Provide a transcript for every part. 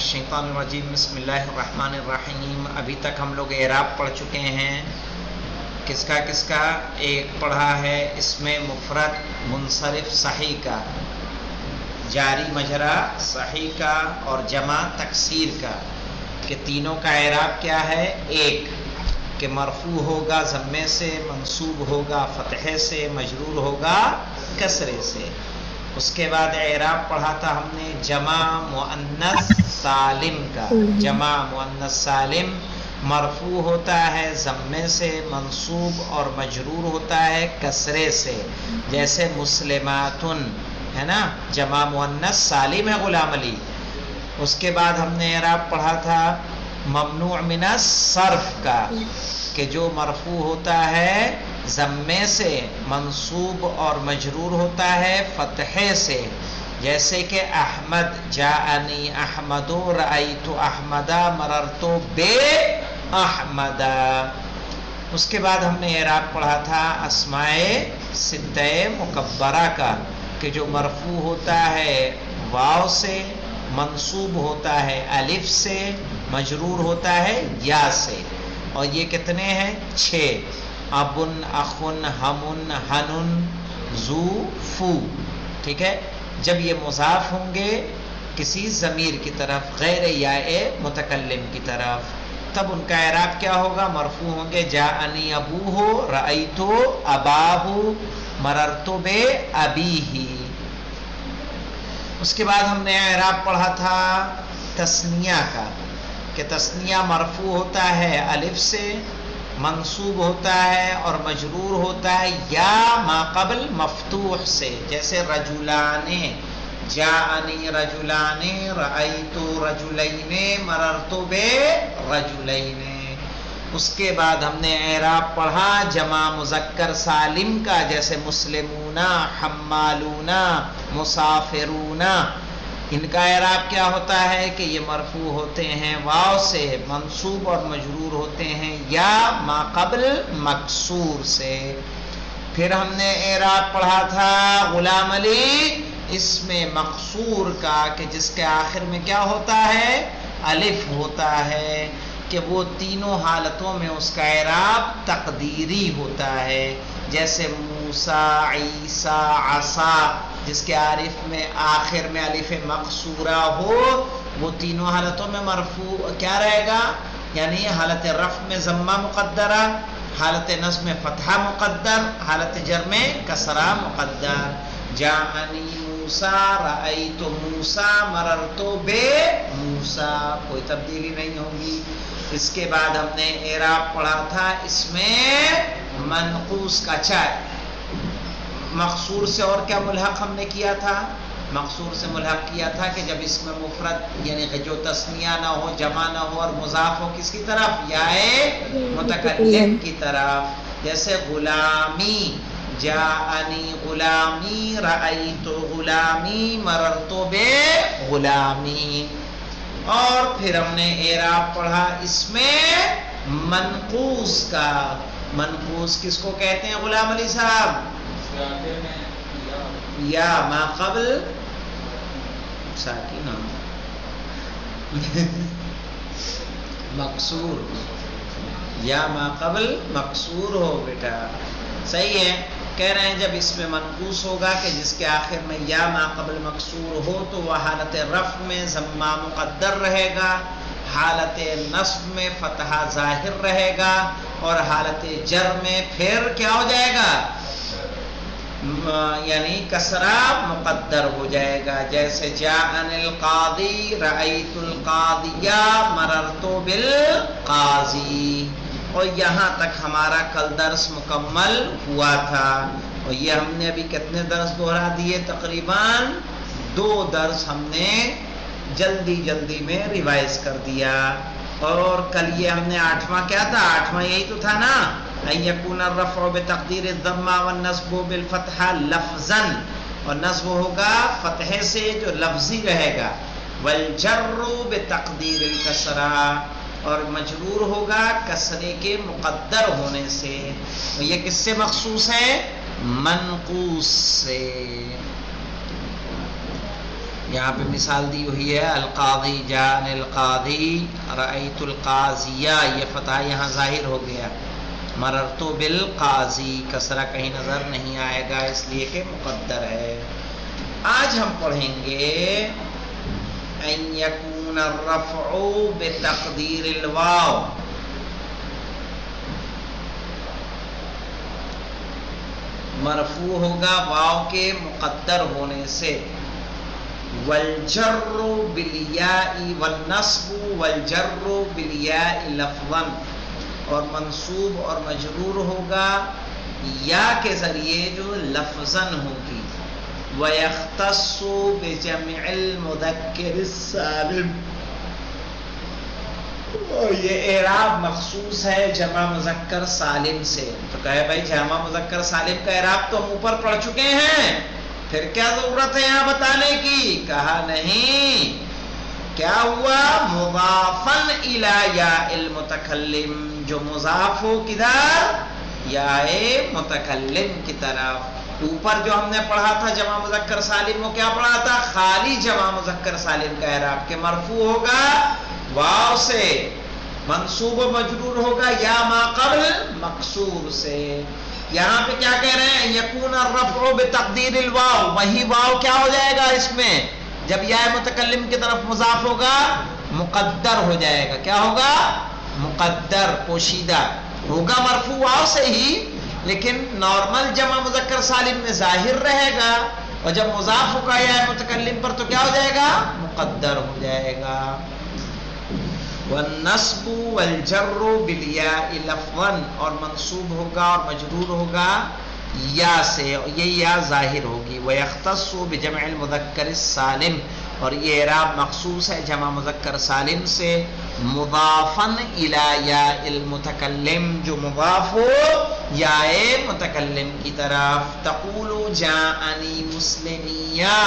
الشیطان الرجیم بسم اللہ الرحمن الرحیم۔ ابھی تک ہم لوگ اعراب پڑھ چکے ہیں۔ کس کا ایک پڑھا ہے اسم مفرد منصرف صحیح کا، جاری مجرا صحیح کا اور جمع تکسیر کا، کہ تینوں کا اعراب کیا ہے؟ ایک کہ مرفوع ہوگا ضمے سے، منصوب ہوگا فتحے سے، مجرور ہوگا کسرے سے۔ اس کے بعد اعراب پڑھا تھا ہم نے جمع مؤنث سالم کا۔ جمع مؤنث سالم مرفوع ہوتا ہے ضمے سے، منصوب اور مجرور ہوتا ہے کسرے سے، جیسے مسلماتن ہے نا، جمع مؤنث سالم ہے غلام علی۔ اس کے بعد ہم نے اعراب پڑھا تھا ممنوع من الصرف کا، کہ جو مرفوع ہوتا ہے ضمے سے، منصوب اور مجرور ہوتا ہے فتحے سے، جیسے کہ احمد جاءنی احمد، رأیت احمد، مررت بے احمد۔ اس کے بعد ہم نے اعراب پڑھا تھا اسماء ستہ مکبرہ کا، کہ جو مرفوع ہوتا ہے واو سے، منصوب ہوتا ہے الف سے، مجرور ہوتا ہے یا سے، اور یہ کتنے ہیں؟ 6۔ ابن، اخن، ہمن، ہنن، زو، فو۔ ٹھیک ہے، جب یہ مضاف ہوں گے کسی ضمیر کی طرف غیر یائے متکلم کی طرف، تب ان کا اعراب کیا ہوگا؟ مرفوع ہوں گے جاءنی ابوہ، رأیت اباہ، مررت بے ابیہ۔ اس کے بعد ہم نے اعراب پڑھا تھا تثنیہ کا، کہ تثنیہ مرفوع ہوتا ہے الف سے، منصوب ہوتا ہے اور مجرور ہوتا ہے یا ما قبل مفتوح سے، جیسے رجلان جاءنی رجلان، رأیت رجلین، مررت بے رجلین۔ اس کے بعد ہم نے اعراب پڑھا جمع مذکر سالم کا، جیسے مسلمون، حمالون، مسافرون۔ ان کا اعراب کیا ہوتا ہے؟ کہ یہ مرفوع ہوتے ہیں واو سے، منصوب اور مجرور ہوتے ہیں یا ما قبل مکسور سے۔ پھر ہم نے اعراب پڑھا تھا غلام علی اسم مقصور کا، کہ جس کے آخر میں کیا ہوتا ہے؟ الف ہوتا ہے، کہ وہ تینوں حالتوں میں اس کا اعراب تقدیری ہوتا ہے، جیسے موسیٰ، عیسیٰ، عصا، جس کے عارف میں آخر میں الف مقصورہ ہو، وہ تینوں حالتوں میں مرفوع کیا رہے گا؟ یعنی حالت رفع میں ضمہ مقدرہ، حالت نصب میں فتحہ مقدر، حالت جر میں کسرہ مقدر۔ جاءنی موسیٰ، رأیت موسیٰ، مررت بے موسیٰ، کوئی تبدیلی نہیں ہوگی۔ اس کے بعد ہم نے اعراب پڑھا تھا اس میں منقوص کا، مقصور سے اور کیا ملحق ہم نے کیا تھا؟ مقصور سے ملحق کیا تھا کہ جب اس میں مفرد یعنی کہ جو تثنیہ نہ ہو، جمع نہ ہو اور مضاف ہو کس کی طرف؟ یائے متکلم کی طرف، جیسے غلامی جاءنی غلامی، رأیت غلامی، مررت بے غلامی۔ اور پھر ہم نے اعراب پڑھا اس میں منقوص کا۔ منقوص کس کو کہتے ہیں غلام علی صاحب؟ یا ما قبل ساکن مقصور، یا ما قبل مقصور ہو بیٹا، صحیح ہے۔ کہہ رہے ہیں جب اس میں منقوص ہوگا کہ جس کے آخر میں یا ما قبل مقصور ہو، تو وہ حالت رفع میں ضمہ مقدر رہے گا، حالت نصب میں فتحہ ظاہر رہے گا، اور حالت جر میں پھر کیا ہو جائے گا؟ یعنی کسرہ مقدر ہو جائے گا، جیسے جاءنی القاضی، رأیت القاضی، مررت بالقاضی۔ اور یہاں تک ہمارا کل درس مکمل ہوا تھا، اور یہ ہم نے ابھی کتنے درس دوہرا دیے؟ تقریباً 2 درس ہم نے جلدی میں ریوائز کر دیا۔ اور کل یہ ہم نے 8واں کیا تھا؟ 8واں یہی تو تھا نا، ان یکون الرفع بتقدیر الضمہ والنصب بالفتحہ لفظاً، اور نصب ہوگا فتحے سے جو لفظی رہے گا، والجر بتقدیر الکسرہ، اور مجرور ہوگا کسرے کے مقدر ہونے سے۔ یہ کس سے مخصوص ہے؟ منقوص سے۔ یہاں پہ مثال دی ہوئی ہے القاضی جان القاضی رأیت القاضیہ، یہ فتح یہاں ظاہر ہو گیا. مررت بالقاضی کسرہ کہیں نظر نہیں آئے گا اس لیے کہ مقدر ہے. آج ہم پڑھیں گے ان یکون الرفع بتقدیر الواو. مرفوع ہوگا واو کے مقدر ہونے سے. والجر بالیاء والنصب والجر بالیاء لفظا، اور منصوب اور مجرور ہوگا یا کے ذریعے جو لفظاً ہوگی. وَيَخْتَصُّ بِجَمْعِ الْمُذَكِّرِ السَّالِمِ، یہ اعراب مخصوص ہے جمع مذکر سالم سے. تو کہے بھائی جمع مذکر سالم کا اعراب تو ہم اوپر پڑھ چکے ہیں، پھر کیا ضرورت ہے یہاں بتانے کی؟ کہا نہیں. کیا ہوا؟ مضافن الی یاء المتکلم، جو مضاف ہو کدھر؟ یاء متکلم کی طرف. اوپر جو ہم نے پڑھا تھا جمع مذکر سالم، وہ کیا پڑھا تھا؟ خالی جمع مذکر سالم کا اعراب کہ مرفوع ہوگا واو سے، منصوب و مجرور ہوگا یا ما قبل مکسور سے. یہاں پہ کیا کہہ رہے ہیں؟ یکون الرفع بتقدیر الواو، وہی واو کیا ہو جائے گا اس میں جب یا متکلم کی طرف مضاف ہوگا؟ مقدر ہو جائے گا. کیا ہوگا؟ مقدر، پوشیدہ ہوگا. مرفوع واو سے ہی لیکن نارمل جمع مذکر سالم میں ظاہر رہے گا، اور جب مضاف ہوگا یا متکلم پر تو کیا ہو جائے گا؟ مقدر ہو جائے گا. والنصب والجر بالیاء لفظا، اور منصوب ہوگا اور مجرور ہوگا یا سے، یہ یا ظاہر ہوگی. وَيَخْتَصُّ بِجَمْعِ الْمُذَكَّرِ السَّالِمِ، اور یہ اعراب مخصوص ہے جمع مذکر سالم سے. مضافن الی یاء المتکلم، جو مضاف ہو یاء متکلم کی طرف. تقول جاءنی مسلمیہ،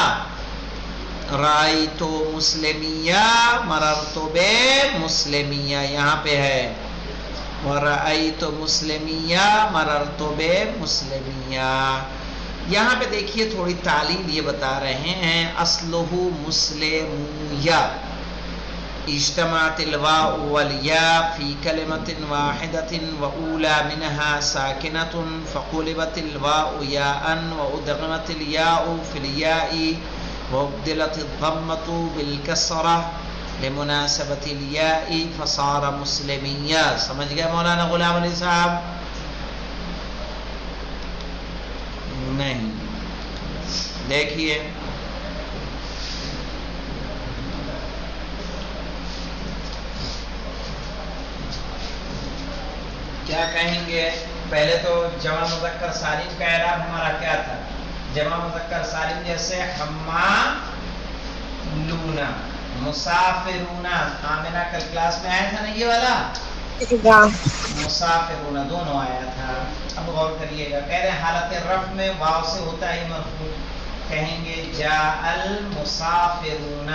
رأیت مسلمیہ، مررت بمسلمیہ، یہاں پہ ہے ورأیت مسلمیہ مررت بمسلمیہ. یہاں پہ دیکھیے تھوڑی تعلیل یہ بتا رہے ہیں. اصلہ مسلمیہ، اجتمعت الواء والياء في كلمة واحدة وأولى منها ساكنة فقلبت الواء ياء وأدغمت الياء في الياء وابدلت الضمة بالكسرة لمناسبة الياء فصار مسلميا. سمجھ گئے مولانا غلام علی صاحب؟ نہیں. دیکھیے کیا کہیں گے. پہلے تو جمع مذکر سالم کا اعراب ہمارا کیا تھا؟ جمع مذکر سالم جیسے حمالون، مسافرون. آمنہ کل کلاس میں آیا تھا نا یہ والا؟ مسافرون دونوں آیا تھا. اب غور کریے گا. کہہ رہے ہیں حالت رفع میں واو سے ہوتا ہے مرفوع. کہیں گے جاء المسافرون،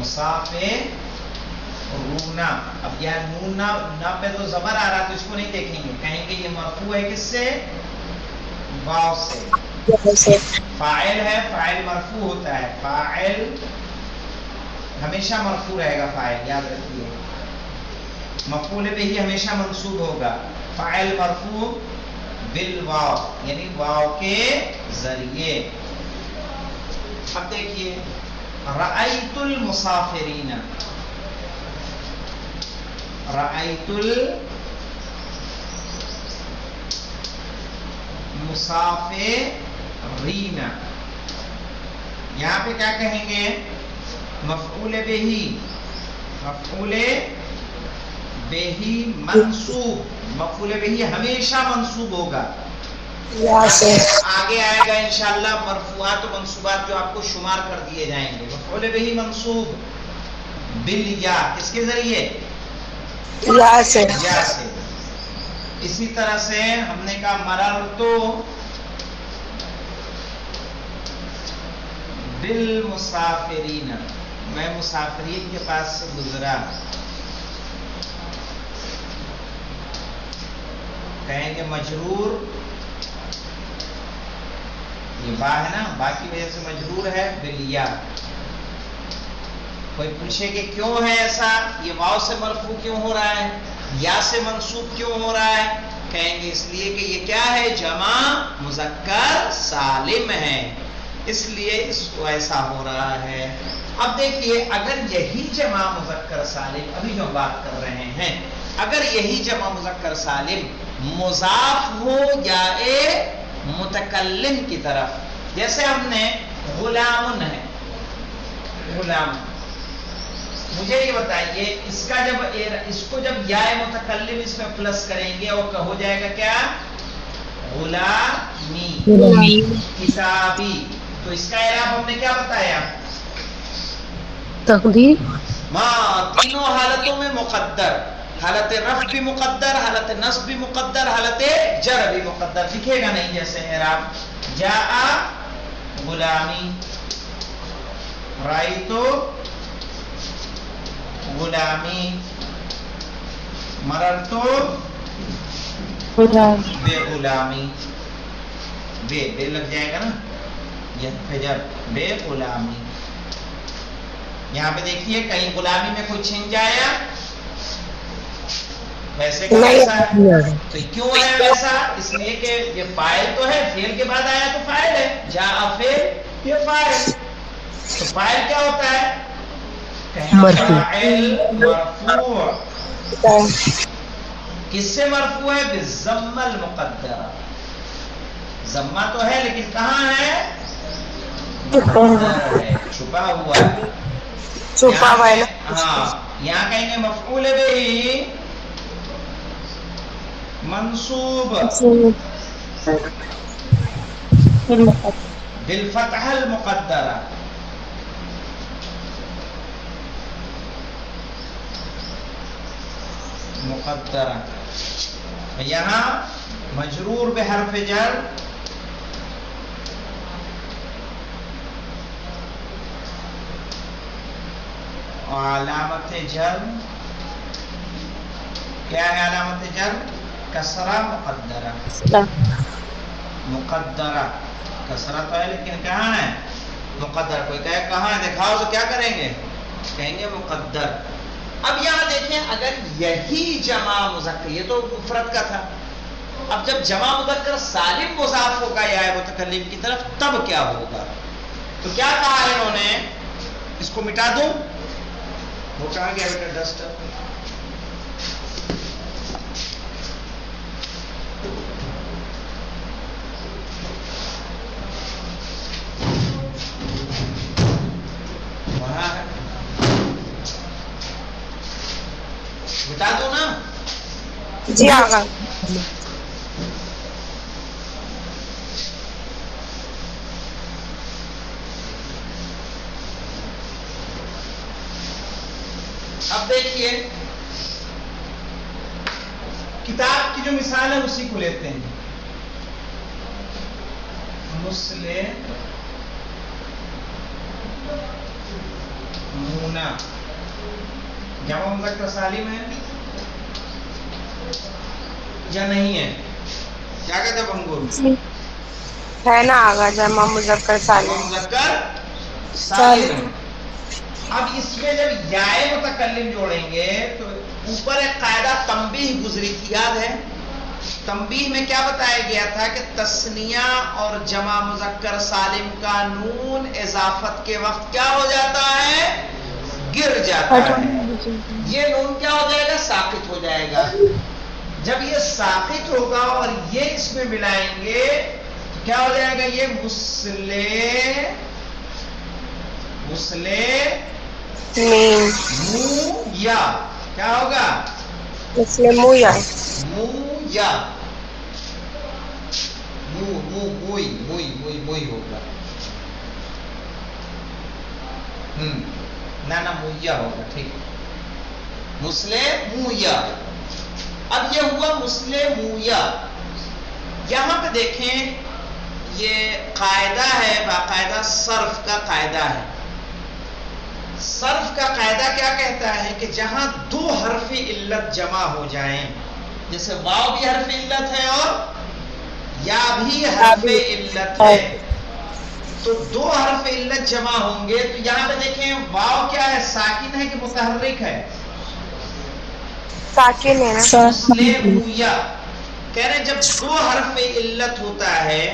مسافرون. اب یہ نون نہ پہ تو زبر آ رہا تو اس کو نہیں دیکھیں گے. کہیں گے یہ مرفوع ہے کس سے؟ واو سے. فاعل ہے، فاعل مرفوع ہوتا ہے. فاعل ہمیشہ مرفوع رہے گا. فاعل یاد رکھیے. مفعول بہ ہمیشہ منصوب ہوگا. فاعل مرفوع بالواو، یعنی واو کے ذریعے. اب دیکھیے رأیت المسافرین، رأیت المسافرین. یہاں پہ کیا کہیں گے؟ مفعول بہ، مفعول بہ منصوب. مفعول بہ ہمیشہ منصوب ہوگا. آگے آئے گا انشاءاللہ مرفوعات و منصوبات جو آپ کو شمار کر دیے جائیں گے. مفعول بہ منصوب بالیاء، کس کے ذریعے؟ یا سے. اسی طرح سے ہم نے کہا مررتو بالمسافرین، میں مسافرین کے پاس سے گزرا. کہیں گے مجرور یہ با ہے نا، با کی وجہ سے مجرور ہے بالیا. کوئی پوچھے کہ کیوں ہے ایسا، یہ واو سے مرفوع کیوں ہو رہا ہے، یا سے منصوب کیوں ہو رہا ہے؟ کہیں گے اس لیے کہ یہ کیا ہے، جمع مذکر سالم ہے، اس لیے اس کو ایسا ہو رہا ہے. اب دیکھیے اگر یہی جمع مذکر سالم، ابھی جو بات کر رہے ہیں، اگر یہی جمع مذکر سالم مضاف ہو یا متکلم کی طرف، جیسے ہم نے غلام ہے، غلام، مجھے یہ بتائیے اس کا جب اس کو جب یا متکلم اس میں پلس کریں گے اور ہو جائے گا کیا، غلامی، کتابی. تو اس کا اعراب ہم نے کیا بتایا، تقدیر تینوں حالتوں میں مقدر، حالت رفع بھی مقدر، حالت نصب بھی مقدر، حالت جر بھی مقدر. دکھے گا نہیں جیسے اعراب، جاء غلامی، رأیتو غلامی، مررتو بے غلامی، بے لگ جائے گا نا، یہ فجر بے غلامی. یہاں پہ دیکھیے کہیں غلامی میں کوئی چھن جایا، ویسے کہ ایسا ہے، تو کیوں ہے ویسا، اس لیے کہ یہ فاعل تو ہے، فعل کے بعد آیا تو فاعل ہے، جاء فعل، یہ فاعل، تو فاعل کیا ہوتا ہے، فاعل مرفوع. کس سے مرفوع ہے، بالضمہ المقدرہ. ضمہ تو ہے لیکن کہاں ہے، مقدر ہے، چھپا ہوا ہے. چھپا ہوا ہے نا. ہاں یہاں کہیں گے مفعول بہ منصوب بالفتح المقدرہ. مقدرہ یہاں مجرور بحرف جر، علامت جر کیا ہے، علامت جر کسرہ مقدرہ، مقدرہ کسرہ تو ہے لیکن کہاں ہے، مقدر. کوئی کہے کہاں ہے دکھاؤ، تو کیا کریں گے، کہیں گے مقدر. اب یہاں دیکھیں اگر یہی جمع مذکر، یہ تو مفرد کا تھا، اب جب جمع مذکر سالم مضاف ہوگا یا متکلم کی طرف تب کیا ہوگا، تو کیا کہا انہوں نے، اس کو مٹا دوں، وہ کہاں گیا بیٹا ڈسٹر، وہاں ہے، مٹا دوں نا، جی آگا. اب دیکھیے کتاب کی جو مثال ہے اسی کو لیتے ہیں، مسلم مونا، جمع مذکر سالم ہے یا نہیں ہے، کیا کہتے ہیں بنگور، ہے نا آگا جمع مذکر جمع سالم. مذکر سالم ہے. اب اس میں جب یائے متکلم جوڑیں گے تو اوپر ایک قاعدہ تنبیہ گزری تھی، یاد ہے، تنبیہ میں کیا بتایا گیا تھا کہ تثنیہ اور جمع مذکر سالم کا نون اضافت کے وقت کیا ہو جاتا ہے، گر جاتا ہے. یہ نون کیا ہو جائے گا، ساقط ہو جائے گا. جب یہ ساقط ہوگا اور یہ اس میں ملائیں گے تو کیا ہو جائے گا، یہ یا کیا ہوگا، مسلم موئی ہوگا، نہ مویا ہوگا، ٹھیک، مسلم مویا. اب یہ ہوا مسلم مویا. یہاں پہ دیکھیں یہ قاعدہ ہے، باقاعدہ صرف کا قاعدہ ہے. صرف کا قاعدہ کیا کہتا ہے کہ جہاں دو حرف علت جمع ہو جائیں، جیسے واو بھی حرف علت ہے اور یا بھی حرف علت ہے، تو دو حرف علت جمع ہوں گے. تو یہاں پہ دیکھیں واو کیا ہے, ساکن ہے کہ متحرک ہے؟ ساکن ہے نا. مسلمویا کہہ رہے ہیں جب دو حرف علت ہوتا ہے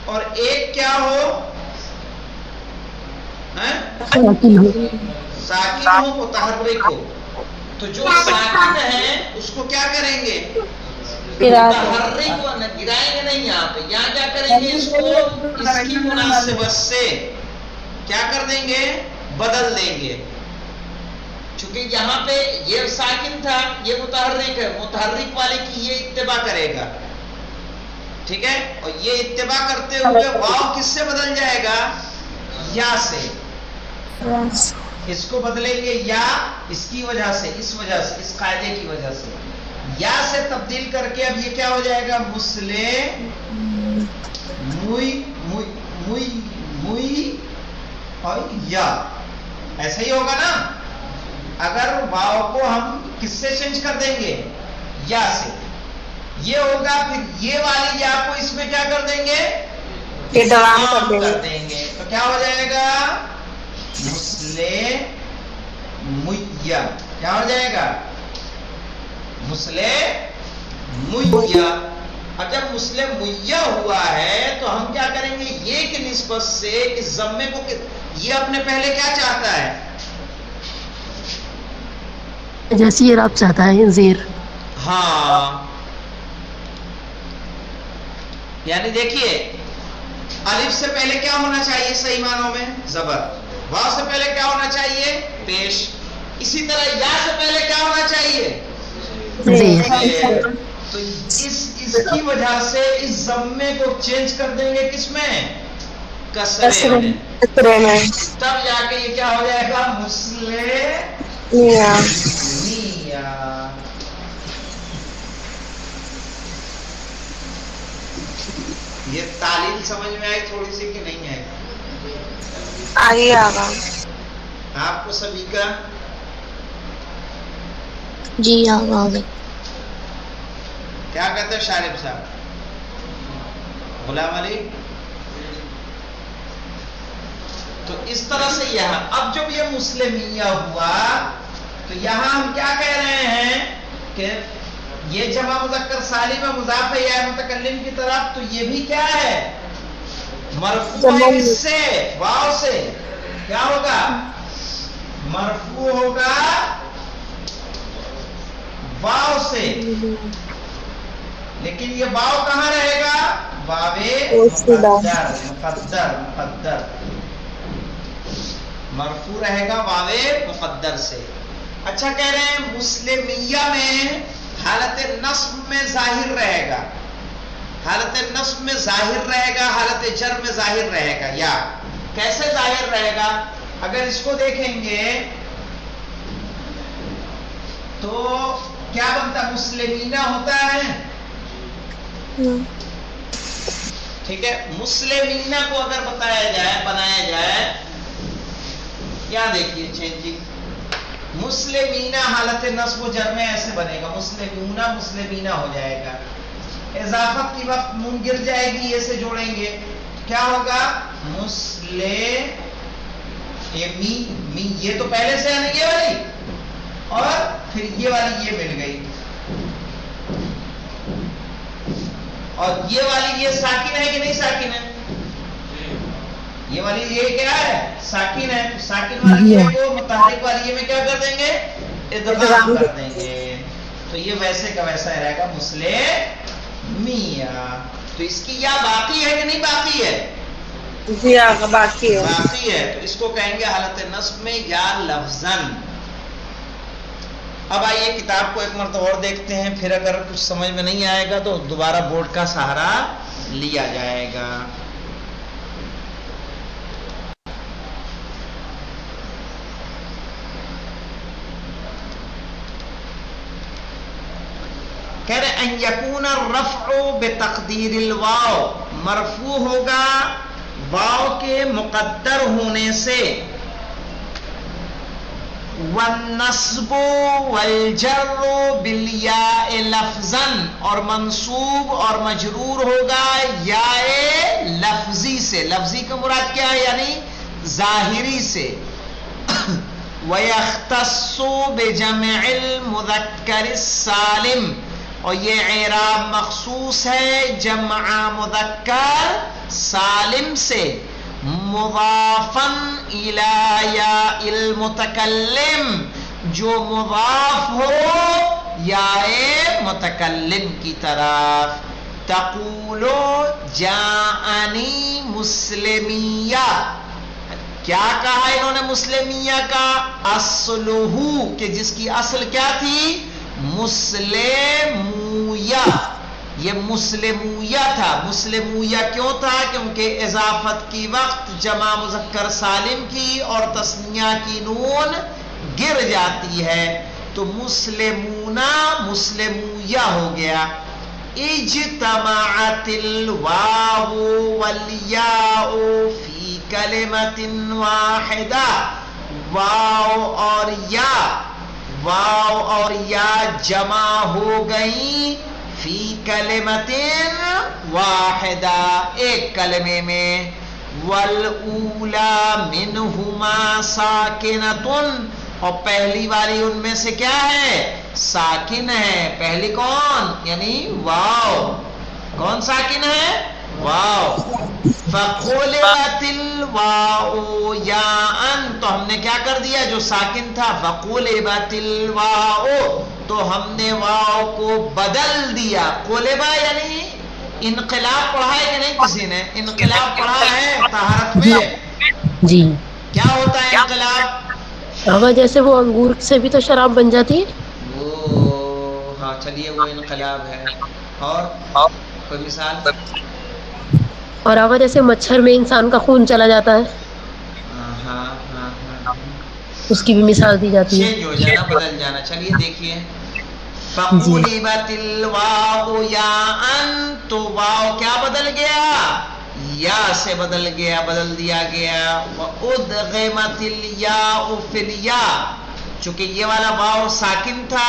اور ایک کیا ہو, ساکن ہو متحرک ہو, تو جو ساکن ہے اس کو کیا کریں گے, متحرک کو گرائیں گے نہیں. یہاں پہ یہاں کیا کریں گے, اس کو اس کی مناسبت سے کیا کر دیں گے, بدل دیں گے. چونکہ یہاں پہ یہ ساکن تھا, یہ متحرک ہے, متحرک والے کی یہ اتباع کرے گا, ٹھیک ہے. اور یہ اتباع کرتے ہوئے واو کس سے بدل جائے گا, یا سے. اس کو بدلیں گے یا, اس کی وجہ سے, اس وجہ سے, اس قاعدے کی وجہ سے یا سے تبدیل کر کے اب یہ کیا ہو جائے گا, موئی اور یا. ایسا ہی ہوگا نا. اگر واو کو ہم کس سے چینج کر دیں گے, یا سے, یہ ہوگا. پھر یہ والی یا کو اس میں کیا کر دیں گے, ادغام کر دیں گے. تو کیا ہو جائے گا, مسلمیا. کیا ہو جائے گا, مسلمیا. اور جب مسلمیا ہوا ہے تو ہم کیا کریں گے, یہ کی نسبت سے اس ضمے کو, یہ اپنے پہلے کیا چاہتا ہے, جیسے یہ رب چاہتا ہے زیر. ہاں یعنی دیکھیے الف سے پہلے کیا ہونا چاہیے صحیح معنوں میں, زبر. واو سے پہلے کیا ہونا چاہیے, پیش. اسی طرح یا سے پہلے کیا ہونا چاہیے, زیر. تو اس کی وجہ سے اس ضمے کو چینج کر دیں گے کس میں, کسرے میں. تب جا کے یہ کیا ہو جائے گا, مسلمیا. یہ تعلیل سمجھ میں آئی تھوڑی سی کہ نہیں آئی, آگے آگا آپ کو سبھی کا, جی آگے. کیا کہتے ہیں شارف صاحب, غلام علی. تو اس طرح سے یہاں اب جب یہ مسلمیہ ہوا تو یہاں ہم کیا کہہ رہے ہیں کہ یہ جمع مذکر سالم میں مضاف ہے یا متکلم کی طرف, تو یہ بھی کیا ہے, مرفوع ہے. اس سے واو سے کیا ہوگا, مرفوع ہوگا واو سے. لیکن یہ واو کہاں رہے گا, واو مقدر. مرفوع رہے گا واو مقدر سے. اچھا کہہ رہے ہیں مسلمیہ میں حالت نصب میں ظاہر رہے گا, حالت نصب میں ظاہر رہے گا, حالت جر میں ظاہر رہے گا. یا کیسے ظاہر رہے گا, اگر اس کو دیکھیں گے تو کیا بنتا, مسلمینہ ہوتا ہے, ٹھیک ہے. مسلمینہ کو اگر بتایا جائے, بنایا جائے, یہاں دیکھیے چینجنگ, مسلمینہ حالت نصب و جر میں ایسے بنے گا, مسلمونہ مسلمینہ ہو جائے گا. اضافت کی وقت نون گر جائے گی, یہ سے جوڑیں گے کیا ہوگا, یہ تو پہلے سے ہے نا یہ والی, اور پھر یہ والی یہ مل گئی, اور یہ والی یہ ساکن ہے کہ نہیں ساکن ہے, یہ والی یہ کیا ہے, ساکن ہے. ساکن والی یہ کو متحرک والی یہ میں کیا کر دیں گے, ادغام کر دیں گے. تو یہ ویسے کا ویسا رہے گا, مسلمیہ. تو اس کی یا باقی ہے کہ نہیں باقی ہے, جی آگا باقی ہے, باقی ہے. تو اس کو کہیں گے حالت نصب میں یا لفظاً. اب آئیے کتاب کو ایک مرتبہ اور دیکھتے ہیں, پھر اگر کچھ سمجھ میں نہیں آئے گا تو دوبارہ بورڈ کا سہارا لیا جائے گا. کہہ رہے ان یکون الرفع بتقدیر الواو, مرفوع ہوگا واو کے مقدر ہونے سے. والنصب والجر بالیاء لفظا، اور منصوب اور مجرور ہوگا یاء لفظی سے. لفظی کا مراد کیا ہے؟ یعنی ظاہری سے. وَيَخْتَصُّ بِجَمْعِ الْمُذَكَّرِ السَّالِمِ، اور یہ اعراب مخصوص ہے جمع مذکر سالم سے. مضافاً الی یاء المتکلم، جو مضاف ہو یاء متکلم کی طرف. تقول جاءنی مسلمیہ، کیا کہا انہوں نے مسلمیہ کا؟ اصلہ، کہ جس کی اصل کیا تھی؟ مسلمویہ. یہ مسلمویہ تھا. مسلمویہ کیوں تھا؟ کیونکہ اضافت کی وقت جمع مذکر سالم کی اور تثنیہ کی نون گر جاتی ہے، تو مسلمونہ مسلمویہ ہو گیا. اجتمعت الواو والیاء فی کلمۃ واحدہ، واو اور یا جمع ہو گئی فی کلمۃ واحدہ، ایک کلمے میں. والاولی منہما ساکنۃ، اور پہلی والی ان میں سے کیا ہے؟ ساکن ہے. پہلی کون؟ یعنی واو. کون ساکن ہے؟ واو. فقلبت الواو یاء، تو ہم نے کیا کر دیا؟ جو ساکن تھا فقلبت الواو، تو ہم نے واو کو بدل دیا. قلبہ یعنی انقلاب. پڑھا ہے کہ نہیں کسی نے؟ انقلاب پڑھا ہے طہارت میں؟ جی. کیا ہوتا ہے انقلاب؟ آقا جیسے وہ انگور سے بھی تو شراب بن جاتی ہے. وہ ہاں چلیے وہ انقلاب ہے. اور کوئی مثال؟ اور آقا جیسے مچھر میں انسان کا خون چلا جاتا ہے، ہاں اس کی بھی مثال دی جاتی ہے. چینج ہو جانا، بدل جانا. چلیے دیکھیے. جی. فقلبت الواو یاء، تو واو کیا بدل گیا؟ یا سے بدل گیا، بدل دیا گیا. وادغمت الیاء فی الیاء، چونکہ یہ والا واو ساکن تھا،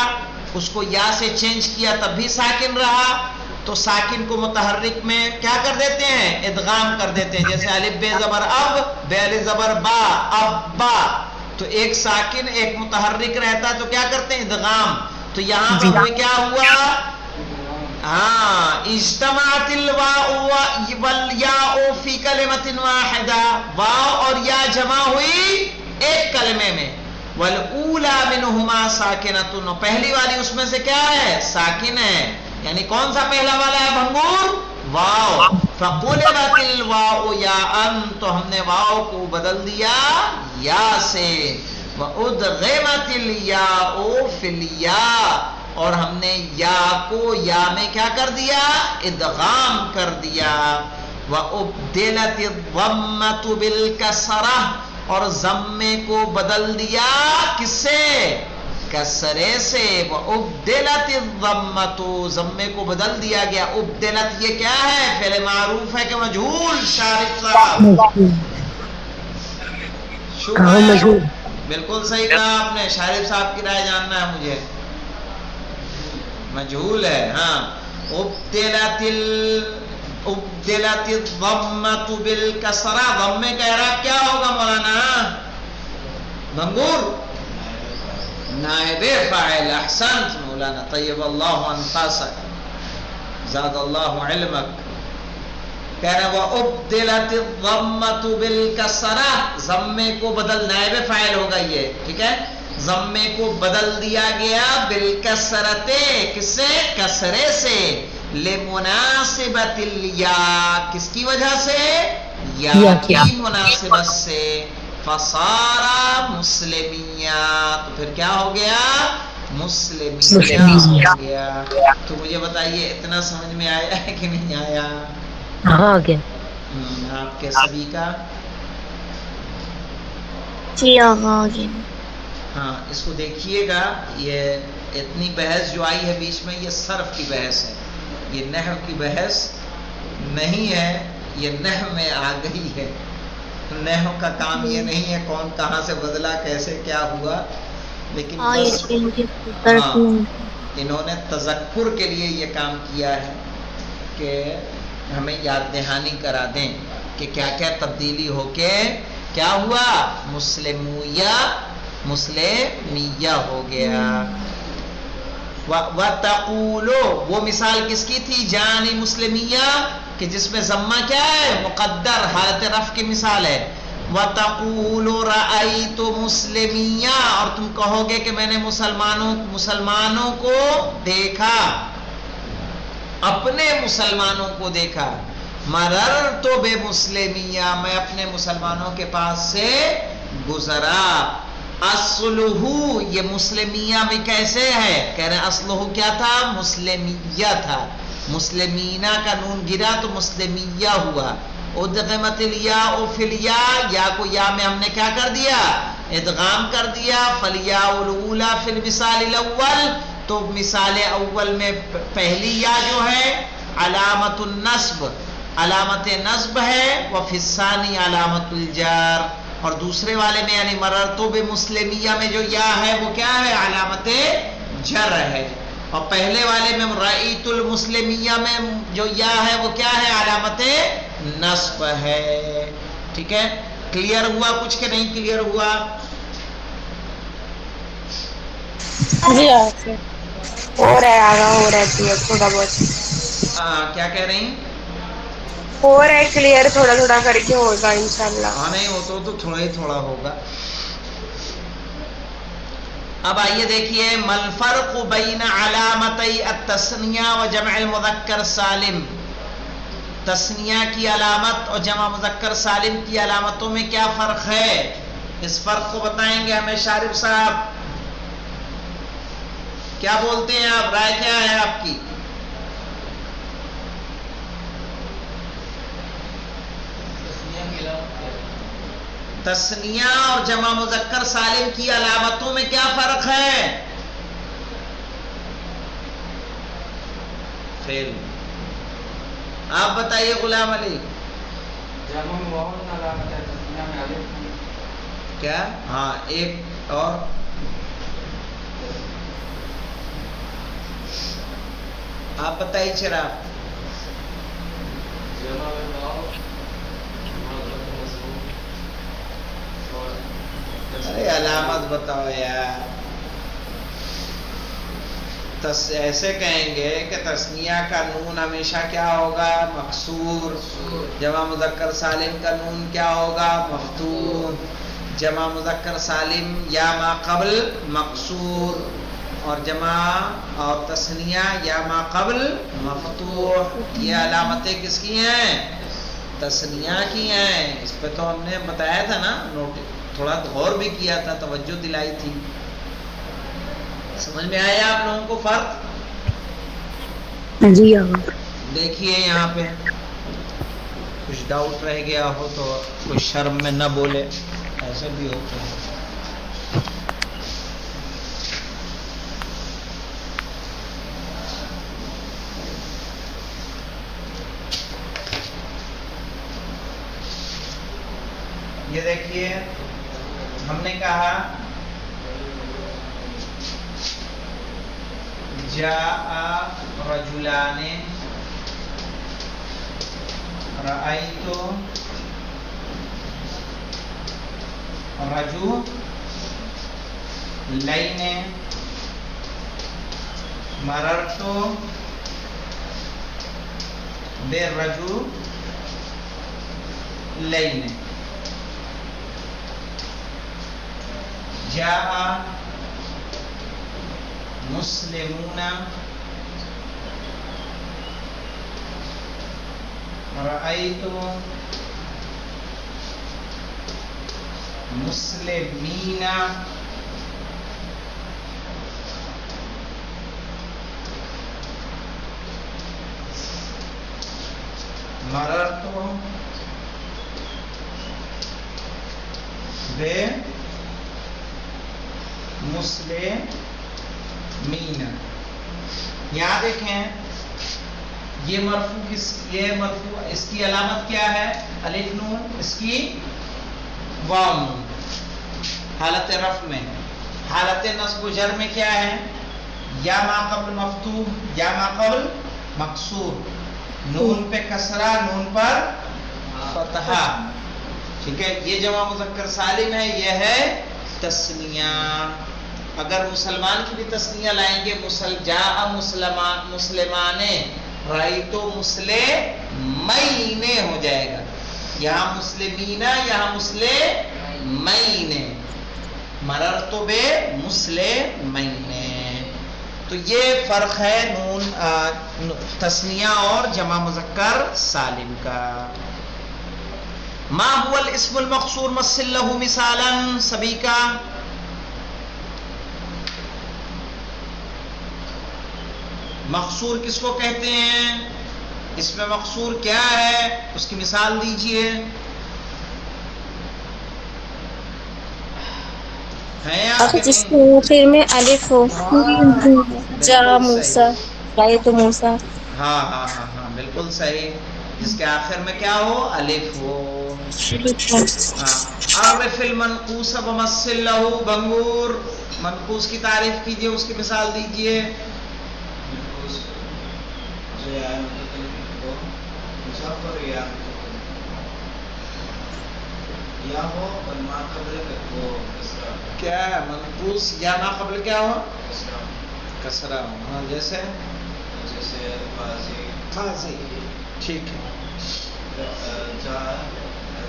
اس کو یا سے چینج کیا تب بھی ساکن رہا، تو ساکن کو متحرک میں کیا کر دیتے ہیں؟ ادغام کر دیتے ہیں. جیسے الف بے زبر اب، بے الف زبر با، اب با، تو ایک ساکن ایک متحرک رہتا تو کیا کرتے ہیں؟ ادغام. تو یہاں پہ کیا ہوا؟ ہاں، اجتماعت الواو والیاء فی کلمۃ واحدہ، واو اور یا جمع ہوئی ایک کلمے میں. والاولی منہما ساکنۃ، پہلی والی اس میں سے کیا ہے؟ ساکن ہے. یعنی کون سا پہلا والا ہے بھنگور؟ واو. فقلبت الواو یاء، تو ہم نے واو کو بدل دیا یا سے. وادغمت الیاء فی الیاء، اور ہم نے یا کو یا میں کیا کر دیا؟ ادغام کر دیا. وابدلت الضمۃ بالکسرہ، اور ضمے کو بدل دیا کس سے؟ کسرے سے. وابدلت الضمۃ، ضمے کو بدل دیا گیا. ابدلت یہ کیا ہے؟ فعل معروف ہے کہ مجہول؟ شارف صاحب مجہول. بالکل صحیح کہا آپ نے. شارف صاحب کی رائے جاننا ہے مجھے. مجہول ہے. ہاں. ابدلت الضمۃ بالکسرہ، ضمے کا اعراب کیا ہوگا مولانا بھنگور؟ نائب فاعل. احسنت مولانا، طیب اللہ انفاسک، زاد اللہ علمک. کہہ رہے وابدلت الضمۃ بالکسرہ، ضمے کو بدل، نائب فاعل ہوگا یہ، ٹھیک ہے؟ ضمے کو بدل دیا گیا بالکسرت، کس سے؟ کسرے سے. لمناسبت الیاء، کس کی وجہ سے؟ یا کی مناسبت سے. فصار مسلمیہ، تو پھر کیا ہو گیا؟ مسلمیہ ہو گیا. تو مجھے بتائیے اتنا سمجھ میں آیا ہے کہ نہیں آیا؟ ہاں گیا. آپ کے سبھی کا؟ جی آقا جی. ہاں، اس کو دیکھیے گا. یہ اتنی بحث جو آئی ہے بیچ میں، یہ صرف کی بحث ہے، یہ نحو کی بحث نہیں ہے. یہ نحو میں آ گئی ہے. نحو کا کام یہ نہیں ہے کون کہاں سے بدلا، کیسے کیا ہوا. لیکن ہاں یہ بس چینج ہاں انہوں نے تذکر کے لیے یہ کام کیا ہے کہ ہمیں یاد دہانی کرا دیں کہ کیا کیا تبدیلی ہو کے کیا ہوا، مسلمیہ ہو گیا۔ وَتَقُولُ وہ مثال کس کی تھی؟ جانی مسلمیہ، کہ جس میں ضمہ کیا ہے؟ مقدر، حالت رفع کی مثال ہے۔ وَتَقُولُ رَأَيْتُ مُسْلِمِيَّ اور تم کہو گے کہ میں نے مسلمانوں کو دیکھا، اپنے مسلمانوں کو دیکھا۔ مررت بمسلمیہ میں اپنے مسلمانوں کے پاس سے گزرا۔ اصلہ یہ مسلمیہ میں کیسے ہے؟ کہہ رہے ہیں اصلہ کیا تھا؟ مسلمیہ تھا، مسلمینہ کا نون گرا تو مسلمیہ ہوا۔ ادغمت الیاء فی الیاء، یا کو یا میں ہم نے کیا کر دیا؟ ادغام کر دیا۔ فالیاء الاولی فی المثال الاول، تو مثال اول میں پہلی یا جو ہے علامت النصب، علامت نصب ہے، وفی الثانی علامت الجر، اور دوسرے والے میں یعنی مررتو بمسلمیہ میں جو یا ہے وہ کیا ہے؟ علامت جر ہے، اور پہلے والے میں رأیت المسلمیہ میں جو یا ہے وہ کیا ہے؟ علامت نصب ہے۔ ٹھیک ہے، کلیئر ہوا کچھ کہ نہیں کلیئر ہوا؟ جی ہو رہا ہے، آگا ہو رہتی ہے تھوڑا بہت، کیا کہہ رہی ہیں؟ ہو رہا ہے کلیئر، تھوڑا تھوڑا کر کے ہوگا انشاءاللہ۔ ہاں نہیں وہ تو تھوڑا ہی تھوڑا ہوگا۔ اب آئیے دیکھیے، مل فرق بین علامتی التثنیہ و جمع المذکر سالم، تثنیہ کی علامت اور جمع مذکر سالم کی علامتوں میں کیا فرق ہے؟ اس فرق کو بتائیں گے ہمیں شارف صاحب، کیا بولتے ہیں آپ؟ رائے کیا ہے آپ کی؟ تثنیہ اور جمع مذکر سالم کی علامتوں میں کیا فرق ہے؟ فیل، آپ بتائیے غلام علی۔ جمع میں واو علامت ہے، تثنیہ میں الف۔ کیا؟ ہاں ایک اور آپ بتائیے چراغ۔ جمع میں واو، ارے علامت بتاؤ یار۔ ایسے کہیں گے کہ تثنیہ کا نون ہمیشہ کیا ہوگا؟ مکسور۔ جمع مذکر سالم کا نون کیا ہوگا؟ مفتوح۔ جمع مذکر سالم یا ما قبل مکسور، اور جمع اور تثنیہ یا ما قبل مفتوح۔ یہ علامتیں کس کی ہیں؟ تثنیہ کی ہیں۔ اس پہ تو ہم نے بتایا تھا نا، تھوڑا غور بھی کیا تھا، توجہ دلائی تھی۔ سمجھ میں آیا آپ لوگوں کو فرق؟ جی ہاں۔ دیکھیے یہاں پہ کچھ ڈاؤٹ رہ گیا ہو تو کچھ شرم میں نہ بولے، ایسے بھی ہوتا ہے۔ یہ دیکھیے ہم نے کہا جاء رجلان، رأیت رجلین، مررت بالرجلین۔ جاء مسلمون، رأیت مسلمین، مررت بمسلمین۔ یہاں دیکھیں یہ مرفوع اس کی علامت کیا ہے؟ الف نون، اس کی واو نون، حالت رفع میں۔ حالت نصب و جر میں کیا ہے؟ یا ما قبل مفتوح یا ما قبل مکسور، نون پہ کسرہ نون پر فتحہ، ٹھیک ہے. یہ جمع مذکر سالم ہے، یہ ہے تثنیہ. اگر مسلمان کی بھی تثنیہ لائیں گے، جاء مسلمانے رأیتو مسلمین ہو جائے گا. یہاں مسلمینہ، یہاں مسلمین، مررتو بے مسلمین. تو یہ فرق ہے نون تثنیہ اور جمع مذکر سالم کا. ما هو الاسم المقصور مثل له مثالا، سبھی کا مقصور کس کو کہتے ہیں؟ اس میں مقصور کیا ہے، اس کی مثال دیجئے. جس کے آخر میں الف ہو، جا موسیٰ رأیت موسیٰ. ہاں ہاں ہاں ہاں بالکل صحیح. جس کے آخر میں کیا ہو؟ الف ہو. عرف المنقوص ومثل له بنگور، منقوص کی تعریف کیجئے، اس کی مثال دیجئے. کیا ہے منقوص؟ یا ما قبل کیا ہو؟ کسرہ ہو. ہاں جیسے قاضی، ٹھیک ہے.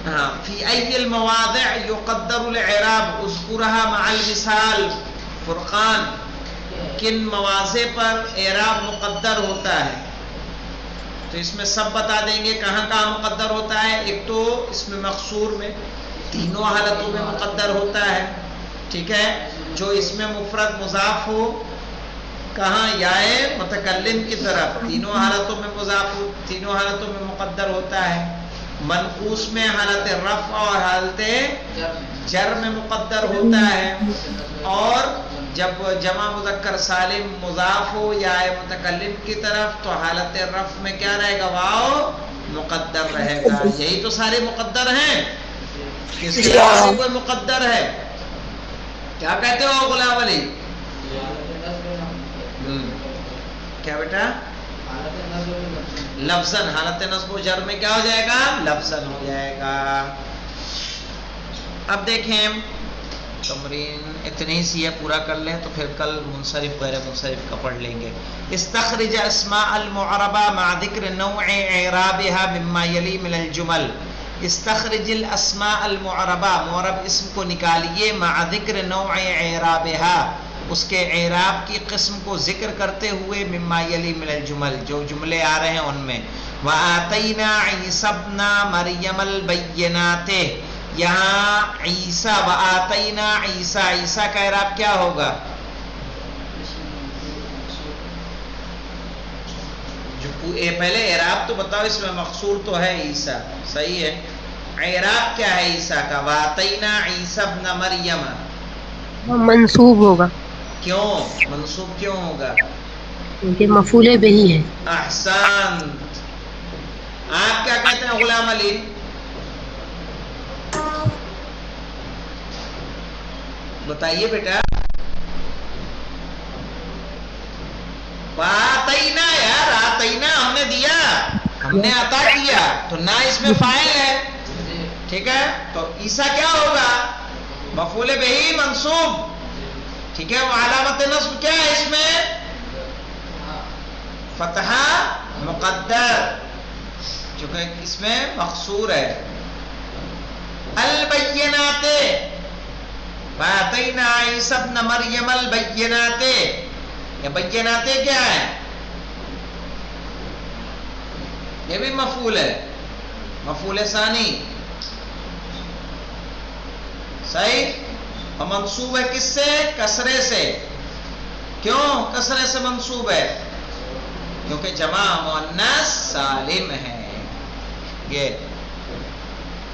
ہاں فی ای المواضع یقدر الاعراب اذکرها مع المثال. فرقان، کن مواضع پر اعراب مقدر ہوتا ہے؟ تو اس میں سب بتا دیں گے کہاں کہاں مقدر ہوتا ہے. ایک تو اس میں مقصور میں تینوں حالتوں میں مقدر ہوتا ہے، ٹھیک ہے. جو اس میں مفرد مضاف ہو، کہاں؟ یائے متکلم کی طرف، تینوں حالتوں میں مضاف ہو، تینوں حالتوں میں مقدر ہوتا ہے. منقوص میں حالت رفع اور حالت جر میں مقدر ہوتا ہے. اور جب جمع مذکر سالم مضاف ہو یا متکلم کی طرف تو حالت رفع میں کیا رہے گا؟ واو مقدر رہے گا. یہی تو سارے مقدر ہیں. کس کے علاوہ کوئی مقدر ہے؟ کیا کہتے ہو غلام علی؟ کیا بیٹا؟ لفظاً. حالت نصب و جر میں کیا ہو جائے گا؟ لفظاً ہو جائے گا. اب دیکھیں تمرین اتنی سی ہے، پورا کر لیں تو پھر کل منصرف غیر منصرف کا پڑھ لیں گے. استخرج اسماء المعربہ مع ذکر نوع اعرابها مما یلی من الجمل. استخرج الاسماء المعربہ، معرب اسم کو نکالیے، مع ذکر نوع اعرابها، اس کے اعراب کی قسم کو ذکر کرتے ہوئے، مما یلی من الجمل، جو جملے آ رہے ہیں ان میں. وآتینا عیسی ابن مریم البینات، یہاں عیسیٰ، وآتینا عیسیٰ، عیسیٰ کا اعراب کیا ہوگا؟ پہلے اعراب تو بتاؤ، اس میں مقصور تو ہے عیسیٰ، صحیح ہے. اعراب کیا ہے عیسیٰ کا؟ وآتینا عیسی ابن مریم. منصوب ہوگا. کیوں منصوب کیوں ہوگا؟ کیونکہ مفعول بہی ہے. احسان. آپ کیا کہتے ہیں غلام علی؟ بتائیے بیٹا. آتینا، یار آتینا ہم نے دیا، ہم نے عطا کیا، تو نہ اس میں فاعل ہے، ٹھیک ہے. تو عیسیٰ کیا ہوگا؟ مفعول بہی منصوب، ٹھیک ہے. علامت نصب کیا ہے اس میں؟ فتحہ مقدر، چونکہ اس میں مقصور ہے. البینات، وآتینا عیسی ابن مریم البینات. یہ بینات کیا ہے؟ یہ بھی مفعول ہے، مفعول ثانی، صحیح. اور منصوب ہے کس سے؟ کسرے سے. کیوں کسرے سے منصوب ہے؟ کیونکہ جمع مؤنث سالم ہے. یہ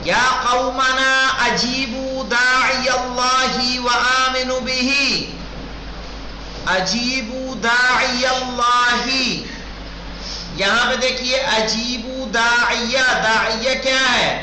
یا قومنا اجیبوا داعی اللہ وآمنوا بہ. اجیبوا داعی اللہ، یہاں پہ دیکھیے اجیبوا داعیہ، داعیہ کیا ہے؟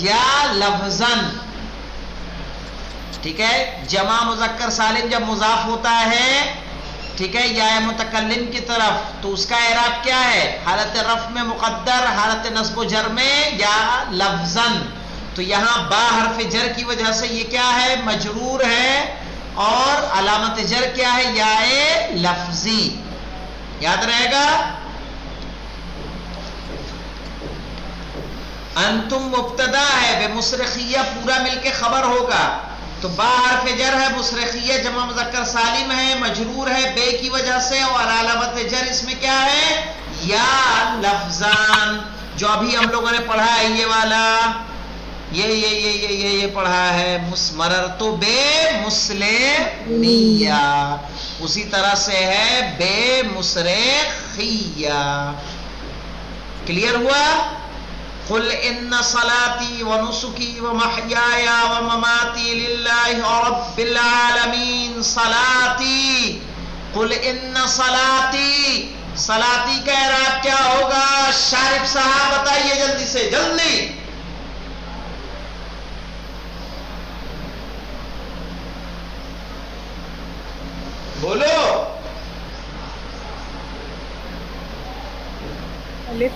یا لفظن. ٹھیک ہے, جمع مذکر سالم جب مضاف ہوتا ہے, ٹھیک ہے, یا متکلم کی طرف, تو اس کا اعراب کیا ہے؟ حالت رفع میں مقدر, حالت نصب و جر میں یا لفظن. تو یہاں با حرف جر کی وجہ سے یہ کیا ہے؟ مجرور ہے, اور علامت جر کیا ہے؟ یا لفظی. یاد رہے گا. انتم مبتدا ہے, بے مصرخیہ پورا مل کے خبر ہوگا. تو با حرف جر ہے, مصرخیہ جمع مذکر سالم ہے, مجرور ہے بے کی وجہ سے, اور علامت جر اس میں کیا ہے؟ یا لفظان. جو ابھی ہم لوگوں نے پڑھا ہے یہ والا, یہ پڑھا ہے, مررت بے مسلمیہ, اسی طرح سے ہے بے مسرخیہ. کلیئر ہوا؟ قل ان صلاتي ونسكي ومحياي ومماتي لله رب العالمين. صلاتي, قل ان صلاتي, صلاتی کا اعراب کیا ہوگا؟ شارب صاحب بتائیے جلدی سے, جلدی. بولو. الف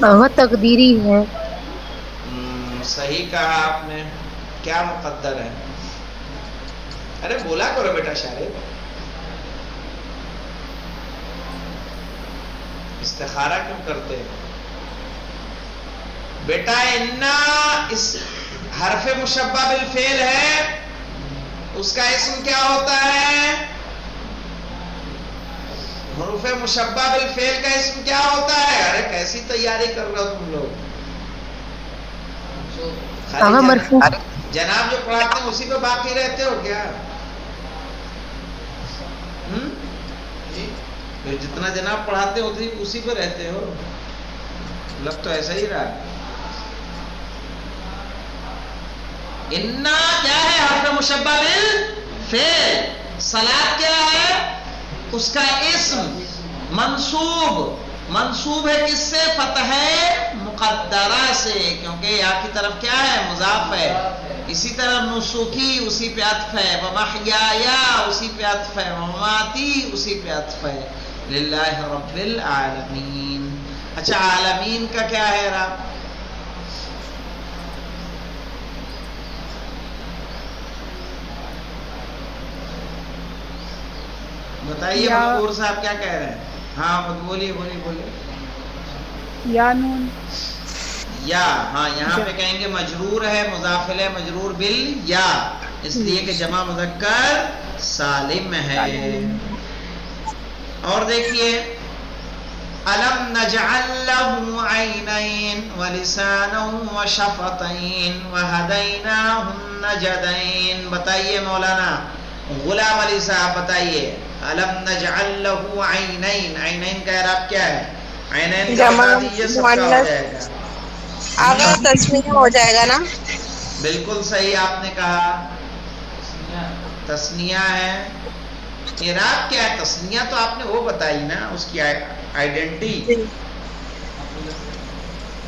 ہاں تقدیری ہے. صحیح کہا آپ نے. کیا مقدر ہے؟ ارے بولا کرو بیٹا شارب. استخارہ کیوں کرتے بیٹا؟ انا اس حرف مشبہ بالفعل ہے, اس کا اسم کیا ہوتا ہے؟ حروف مشبہ بالفعل کا اسم کیا ہوتا ہے؟ ارے کیسی تیاری کر رہے ہو تم لوگ؟ جناب جو پڑھاتے ہیں اسی پہ باقی رہتے ہو کیا؟ جتنا جناب پڑھاتے ہو اسی پہ رہتے ہو؟ لگ تو ایسا ہی رہا. انا کیا ہے؟ حرف مشبہ بالفعل. صلاۃ کیا ہے؟ اس کا اسم منصوب ہے کس سے؟ فتح مقدرہ سے, کیونکہ یا کی طرف کیا ہے؟ مضاف ہے. اسی طرح نسکی اسی پہ عطف ہے, ومحیایا اسی پہ عطف ہے, ومماتی اسی پہ عطف ہے, للہ رب العالمین. اچھا عالمین کا کیا ہے رب؟ بتائیے مقبول صاحب کیا کہہ رہے ہیں؟ ہاں بولیے. یا نون, یا, ہاں یہاں پہ کہیں گے مجرور ہے, مضاف الیہ مجرور بال یا, اس لیے کہ جمع مذکر سالم ہے. اور دیکھیے, الم نجعل له عینین ولسانا وشفتین وہدیناہ النجدین. بتائیے مولانا غلام علی صاحب بتائیے, الم نجعل له عینین, عینین کا اعراب کیا ہے؟ عینین کا یہ سب کا ہو جائے گا, آگے تسمیہ ہو جائے گا نا. بالکل صحیح آپ نے کہا, تسنیہ ہے. اعراب کیا ہے تسنیہ؟ تو آپ نے وہ بتائی نا اس کی آئیڈینٹی,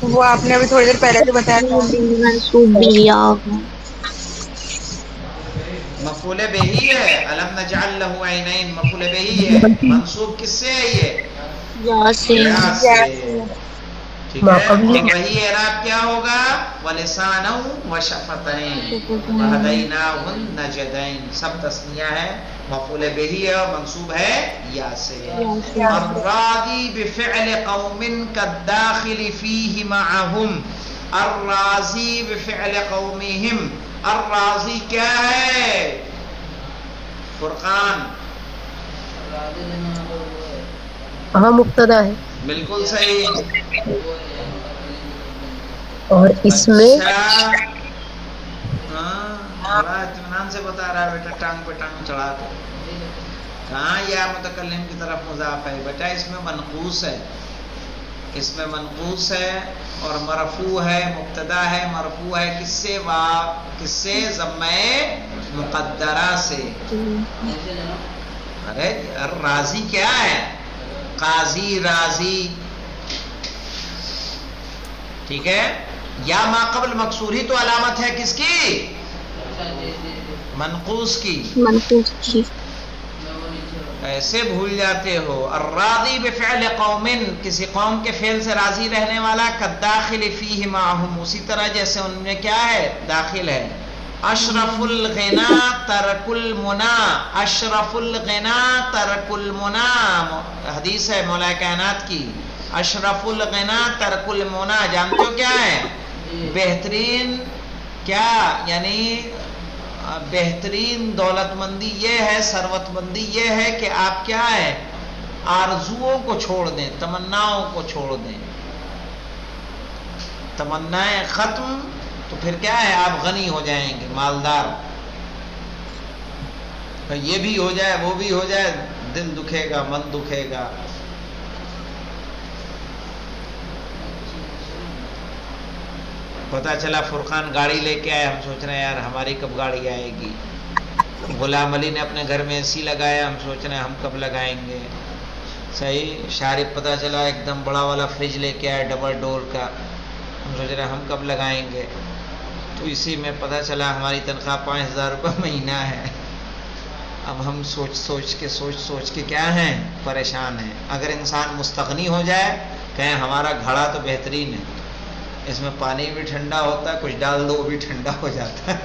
وہ آپ نے ابھی تھوڑی دیر پہلے سے بتایا. مفعول بہی ہے. الم نجعل له عینین مفعول بہی ہے, منصوب کس سے ہے؟ یہ یا سے. ٹھیک ہے, اور وہی اعراب کیا ہوگا؟ ولسانا وشفتین وہدیناہ النجدین. سب تسنیہ ہے, مفعول بہی ہے اور منصوب ہے یا سے. الراضی بفعل قوم کالداخل فیہ معہم. الراضی بفعل قومہم. الراضی کیا ہے؟ فرقان ہاں مبتدا ہے. بالکل صحیح. اور اس میں ہاں بڑا اطمینان سے بتا رہا ہے بیٹا, ٹانگ پہ ٹانگ چڑھا کے. کہاں یا متکلم کی طرف مضاف ہے بیٹا؟ اس میں منقوص ہے, اس میں منقوص ہے اور مرفوع ہے, مبتدا ہے, مرفوع ہے کس سے؟ کس سے؟ ضمہ مقدرہ سے. ارے راضی کیا ہے؟ قاضی, راضی. ٹھیک ہے. یا ما قبل مکسور ہی تو علامت ہے کس کی؟ منقوص کی. منقوص کی. ایسے بھول جاتے ہو. الراضی بفعل قوم، کسی قوم کے فعل سے راضی رہنے والا. کالداخل فیہ معہم، اسی طرح جیسے ان میں کیا ہے؟ داخل ہے. اشرف الغنا ترک المنا، اشرف الغنا ترک المنا، حدیث ہے مولا کائنات کی. اشرف الغنا ترک المنا، جانتے ہو کیا ہے؟ بہترین کیا یعنی بہترین دولت مندی یہ ہے، ثروت مندی یہ ہے کہ آپ کیا ہے؟ آرزوؤں کو چھوڑ دیں، تمناؤں کو چھوڑ دیں. تمنائیں ختم تو پھر کیا ہے؟ آپ غنی ہو جائیں گے، مالدار. یہ بھی ہو جائے وہ بھی ہو جائے، دل دکھے گا، من دکھے گا. پتہ چلا فرقان گاڑی لے کے آئے، ہم سوچ رہے ہیں یار ہماری کب گاڑی آئے گی. غلام علی نے اپنے گھر میں اے سی لگایا، ہم سوچ رہے ہیں ہم کب لگائیں گے. صحیح. شارف پتہ چلا ایک دم بڑا والا فریج لے کے آئے ڈبل ڈور کا، ہم سوچ رہے ہیں ہم کب لگائیں گے. تو اسی میں پتہ چلا ہماری تنخواہ 5000 روپے مہینہ ہے. اب ہم سوچ کے کیا ہیں؟ پریشان ہیں. اگر انسان مستغنی ہو جائے، کہیں ہمارا گھڑا تو بہترین ہے، اس میں پانی بھی ٹھنڈا ہوتا ہے، کچھ ڈال دو بھی ٹھنڈا ہو جاتا ہے.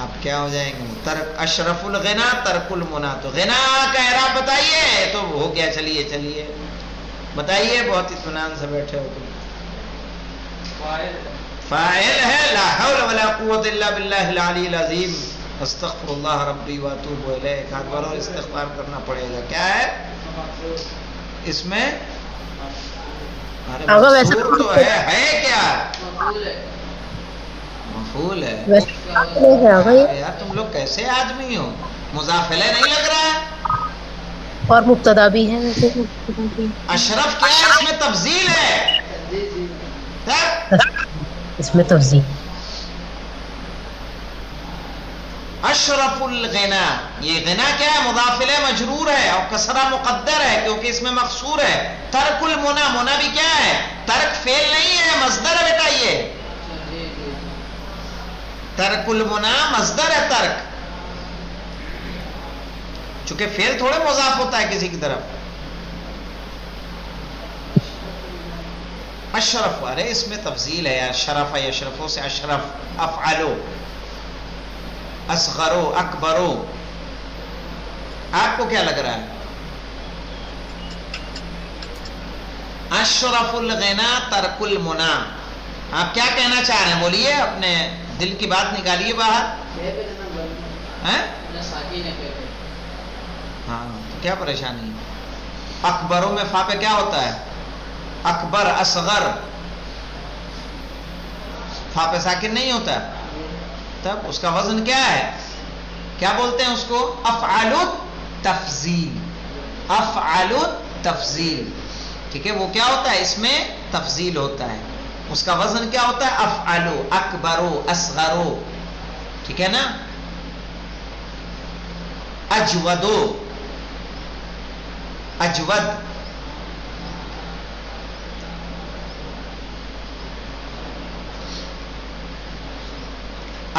آپ کیا ہو جائیں گے؟ ترک اشرف الغنا ترک المنا. تو غنا کا اعراب بتائیے. تو ہو گیا. چلیے بتائیے، بہت اطمینان سے بیٹھے ہو تم. فاعل ہے. لا حول ولا قوت الا باللہ العلی العظیم. استغفر اللہ ربی واتوب الیہ. ایک آدھ بار اور استغفار کرنا پڑے گا. کیا ہے اس میں؟ مقصور تو ہے کیا؟ مفعول ہے. یار تم لوگ کیسے آدمی ہو؟ مضاف الیہ نہیں لگ رہا ہے؟ اور مبتدا بھی ہے. اشرف کیا ہے؟ اس میں تفضیل ہے. اس میں تفضیل. اشرف الغنا، یہ غنا کیا ہے؟ مضاف الیہ مجرور ہے اور کسرہ مقدر ہے کیونکہ اس میں مقصور ہے. ترک المنا، منا بھی کیا ہے؟ ترک فعل نہیں ہے، مصدر ہے بیٹا. یہ ترک المنا مصدر ہے. ترک چونکہ فعل تھوڑے مضاف ہوتا ہے کسی کی طرف. اشرف، ارے اس میں تفضیل ہے یار. شرف یشرفو سے اشرف. افعلو، اصغرو، اکبرو. آپ کو کیا لگ رہا ہے؟ اشرف الغنا ترک المنا. آپ کیا کہنا چاہ رہے ہیں؟ بولیے، اپنے دل کی بات نکالیے باہر. ہاں کیا پریشانی ہے؟ اکبروں میں فا پہ کیا ہوتا ہے؟ اکبر، اصغر. فا پہ ساکن نہیں ہوتا. تب اس کا وزن کیا ہے؟ کیا بولتے ہیں اس کو؟ افعال التفضیل. افعال التفضیل. ٹھیک ہے. وہ کیا ہوتا ہے؟ اس میں تفضیل ہوتا ہے. اس کا وزن کیا ہوتا ہے؟ افعلو، اکبرو، اصغرو. ٹھیک ہے نا. اجودو، اجود.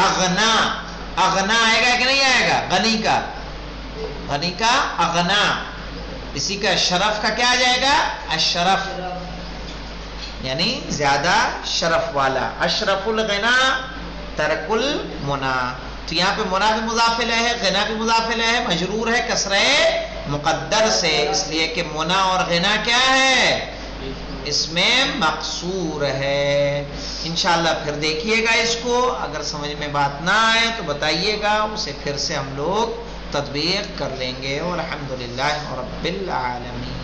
اغنا، اغنا آئے گا کہ نہیں آئے گا؟ غنی کا، غنی کا اغنا. اسی کا شرف کا کیا آ جائے گا؟ اشرف، یعنی زیادہ شرف والا. اشرف الغنا ترک المنا. تو یہاں پہ منا بھی مضاف الیہ ہے، غنا بھی مضاف الیہ ہے، مجرور ہے کسرہ مقدر سے، اس لیے کہ منا اور غنا کیا ہے؟ اس میں مقصور ہے. انشاءاللہ پھر دیکھیے گا اس کو. اگر سمجھ میں بات نہ آئے تو بتائیے گا، اسے پھر سے ہم لوگ تطبیق کر لیں گے. والحمدللہ رب العالمین.